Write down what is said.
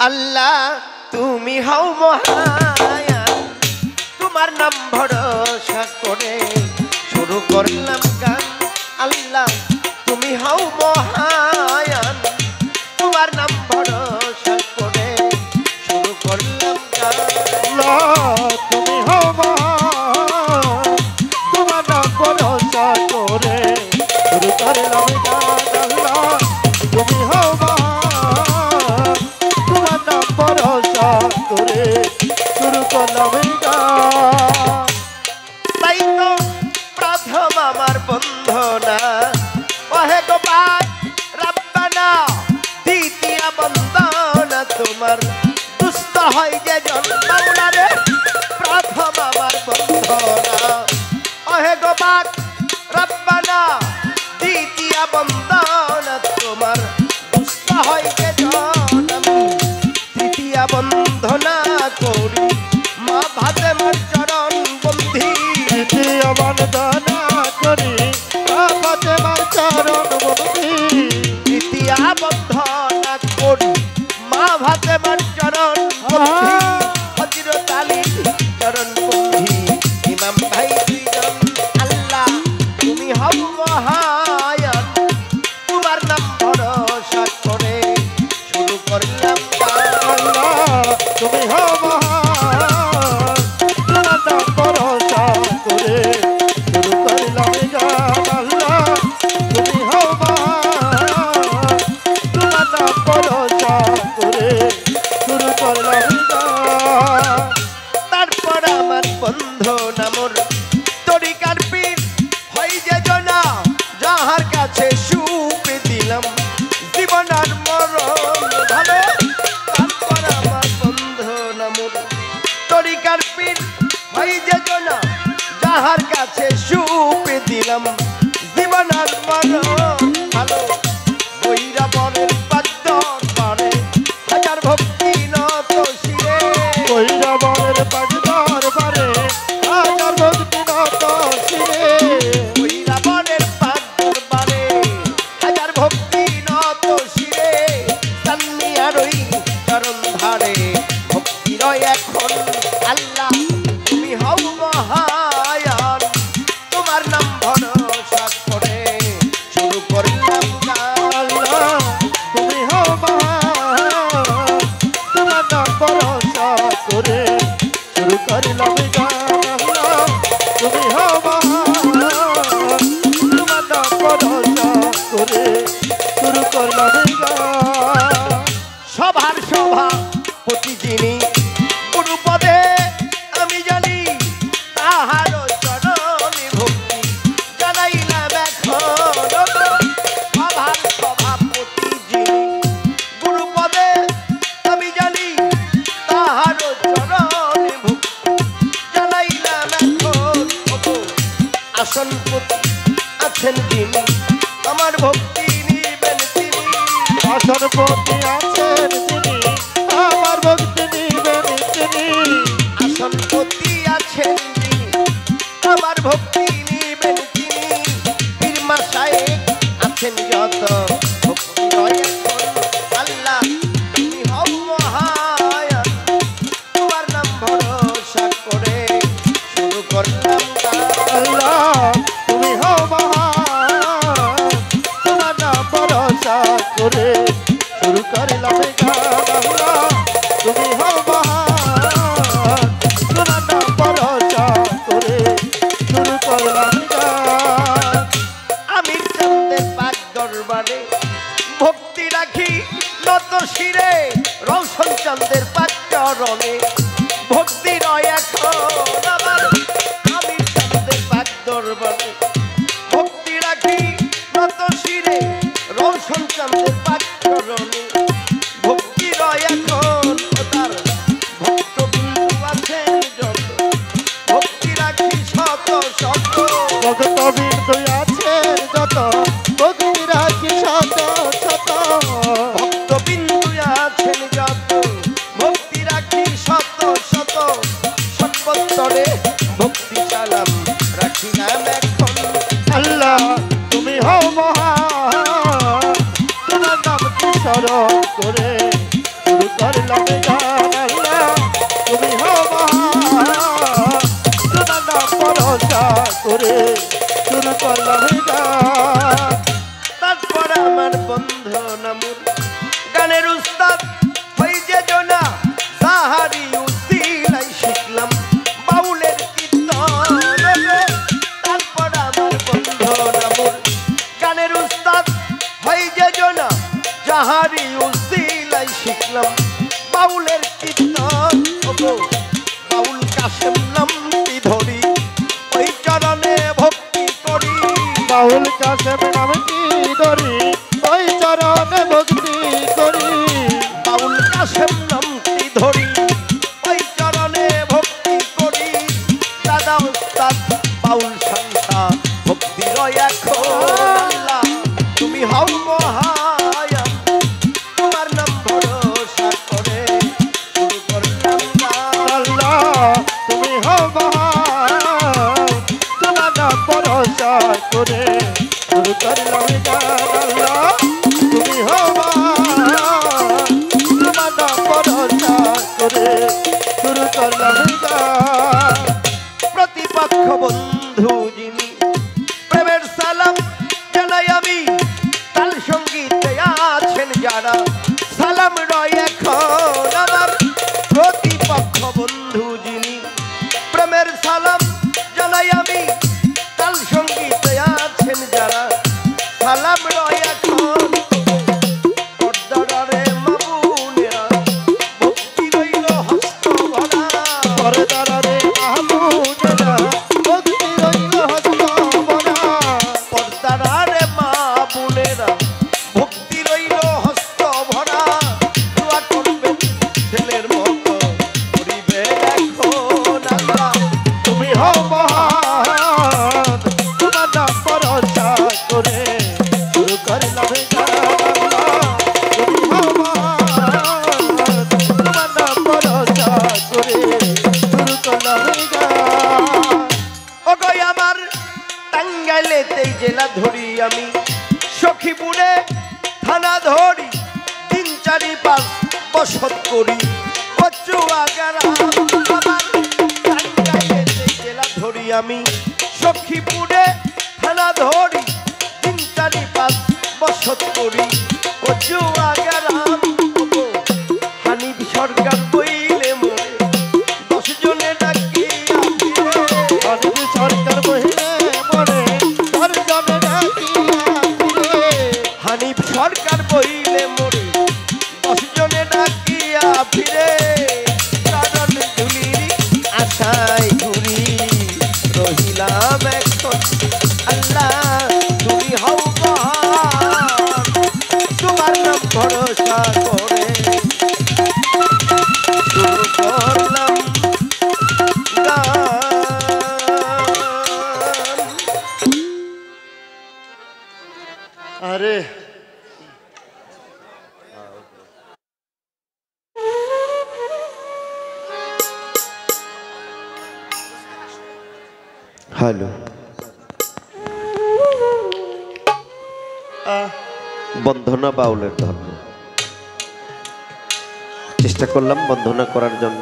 আল্লাহ তুমি হও মহায়ান তোমার নাম ভরসা করে শুরু করলাম গান আল্লাহ তুমি হও মহায়ান তোমার নাম ভরসা করে শুরু করলাম গান তুমি হও মহান তোমার নাম ভরসা করে শুরু করলাম গান আল্লাহ তুমি হও মহান তোমার নাম ভরসা করে শুরু করলাম গান তাই তো প্রথম আমার বন্ধনা ওহে গোপাল রব্বানা দ্বিতীয় বন্দনা তোমার দুস্থ হয় যে জন্মাওনা রে প্রথম আমার বন্ধনা ওহে গোপাল রব্বানা দ্বিতীয় বন্দনা তোমার দুস্থ হয় যে জন্ম তৃতীয় বন্ধনা করি মা ভাতে মার চরণ বন্ধি তৃতীয় বন্দনা করি আপতে মার চরণ বন্ধি তৃতীয় বন্ধনা করি মা ভাতে মার চরণ বন্ধি হজির তালি চরণ বন্ধি ইমাম ভাই দুইজন আল্লাহ তুমি হও মহায়ান তোমার নাম ভরসা করে শুরু করলাম আল্লাহ তুমি হও মহান তোমার নাম ভরসা করে শুরু করলাম গান আল্লাহ তুমি হও মহান তোমার নাম ভরসা করে শুরু করলাম গান তারপর আমার বন্ধু নামর তরিকার পীর হই যে জনা যাহার কাছে সুপে দিলাম জীবন আর মরণ ভালো তারপর আমার বন্ধু নামর তরিকার পীর হই যে জনা যাহার কাছে সুপে দিলাম জীবন আর মরণ ভালো বৈরা বনের পাদ্দর পারে হাজার ভক্তি নত শিরে কইরা বনের পাগদার পারে হাজার ভক্তি নত শিরে বৈরা বনের পাদ্দর পারে হাজার ভক্তি নত শিরে সান্নি আরই চরণ ধারে ভক্তি রয় এখন আল্লাহ তুমি হও মহায়ান তোমার নাম ভরসা করে শুরু করলাম গান আল্লাহ তুমি হও মহান তোমার নাম ভরসা করে শুরু করলাম গান আল্লাহ তুমি হও মহান তোমার নাম ভরসা করে শুরু করলাম গান সভার সভা প্রতি যিনি গুরুপদে আমি জানি তাহার চরণে ভক্তি জানাইলাম এখন সভার সভাপতি যিনি গুরুপদে আমি জানি তাহার চরণে ভক্তি জানাইলাম এখন আসনপতি আছেন যিনি আমার ভক্তি নিবেন তিনি আসনপতি আছেন তিনি আমার ভক্তি নিবেন তিনি আসনপতি আছেন যিনি আমার ভক্তি নিবেন তিনি পীর মাশায়েখ আছেন যত ভক্তি রয় এখন আল্লাহ তুমি হও মহায়ান তোমার নাম ভরসা করে শুরু করলাম গান আল্লাহ তুমি হও মহান তোমার নাম ভরসা করে শুরু করলাম গান আল্লাহ তুমি হও মহান তোমার নাম ভরসা করে শুরু করলাম গান আমির চাঁদের পাক দরবারে ভক্তি রাখি নত শিরে রৌশন চাঁদের পাক চরণে ভক্তি রয় এখন আমার আমির চাঁদের পাক দরবারে ভক্তি রাখি নত শিরে রৌশন চাঁদের পাক চরণে ভক্তি রয় এখন ও তার ভক্তবৃন্দ আছেন যত ভক্তি রাখি শত শত ভক্তবৃন্দ আছেন যত ভক্তি রাখি শত শত ভক্তবৃন্দ আছেন যত ভক্তি রাখি শত শত সর্বত্তরে ভক্তি সালাম রাখিলাম এখন আল্লাহ তুমি হও মহান তোমার নাম স্মরণ করে শুরু করলাম গান আল্লাহ তুমি হও মহান তোমার নাম ভরসা করে শুরু করলাম গান। তারপর আমার বন্ধু নামুর গানের উস্তাদ হই যে জনা সাহারি উসিলাই শিখলাম বাউলের কীর্তন রে। তারপর আমার বন্ধু নামুর গানের উস্তাদ হই যে জনা যাহারি উসিলাই শিখলাম বাউলের কীর্তন। বাউল কাশেম নামটি ধরি ওই চরণে ভক্তি করি। বাউল কাশেম নামটি ধরি ওই চরণে ভক্তি করি। বাউল কাশেম নামটি ধরি ওই চরণে ভক্তি করি। দাদা উস্তাদ বাউল সংস্থা ভক্তি রয় এখন তুমি হও মহায়া তোমার নাম ভরসা করে শুরু করলাম আল্লাহ তুমি হও মহান তোমার নাম ভরসা করে শুরু করলাম গান। আল্লাহ তুমি হও মহান তোমার নাম ভরসা করে শুরু করলাম গান। প্রতিপক্ষ বন্ধু যিনি প্রেমের সালাম জানাই আমি তাল সঙ্গীতে আছেন যারা সালাম রয় এখন আমার। প্রতিপক্ষ বন্ধু যিনি প্রেমের সালাম জানাই আমি তাল সঙ্গীতে আছেন যারা সালাম রয় এখন। পর্দারে মামুনেরা ভক্তি রইল হস্ত ভরা। পরদারে মাহমুদেরা ভক্তি রইল হস্ত ভরা। পর্দারে মা বোনেরা ভক্তি রইল হস্ত ভরা। দোয়া করবেন ছেলের মতো করিবে এখন আল্লাহ তুমি হও মহান তোমার নাম ভরসা করে শুরু করলাম গান। তুমি হও মহান তোমার নাম ভরসা করে শুরু করলাম গান। ওগো আমার টাঙ্গাইলেতেই জেলা ধরি আমি সখীপুরে থানা ধরি ৩-৪-৫ বসত করি কচুয়াগারা। আমার টাঙ্গাইলেতেই জেলা ধরি আমি সখীপুরে থানা ধরি ৩-৪-৫ বসত করি কচুয়াগারা। হানিফ সরকার বইলে মোরে 10 জনে ডাকিয়া অনেক সরকার বহিলে মরে ধর্জনে ডাকিয়া ফিরে। হানিফ সরকার বইলে মোরে 10 জনে ডাকিয়া ফিরে। কারণ ধুলির আশায় ঘুরি রহিলাম এখন আল্লাহ তুমি হও মহান তোমার নাম ভরসা করে শুরু করলাম গান। আরে হ্যালো বন্ধনা বাউলের ধর্ম চেষ্টা করলাম বন্ধনা করার জন্য।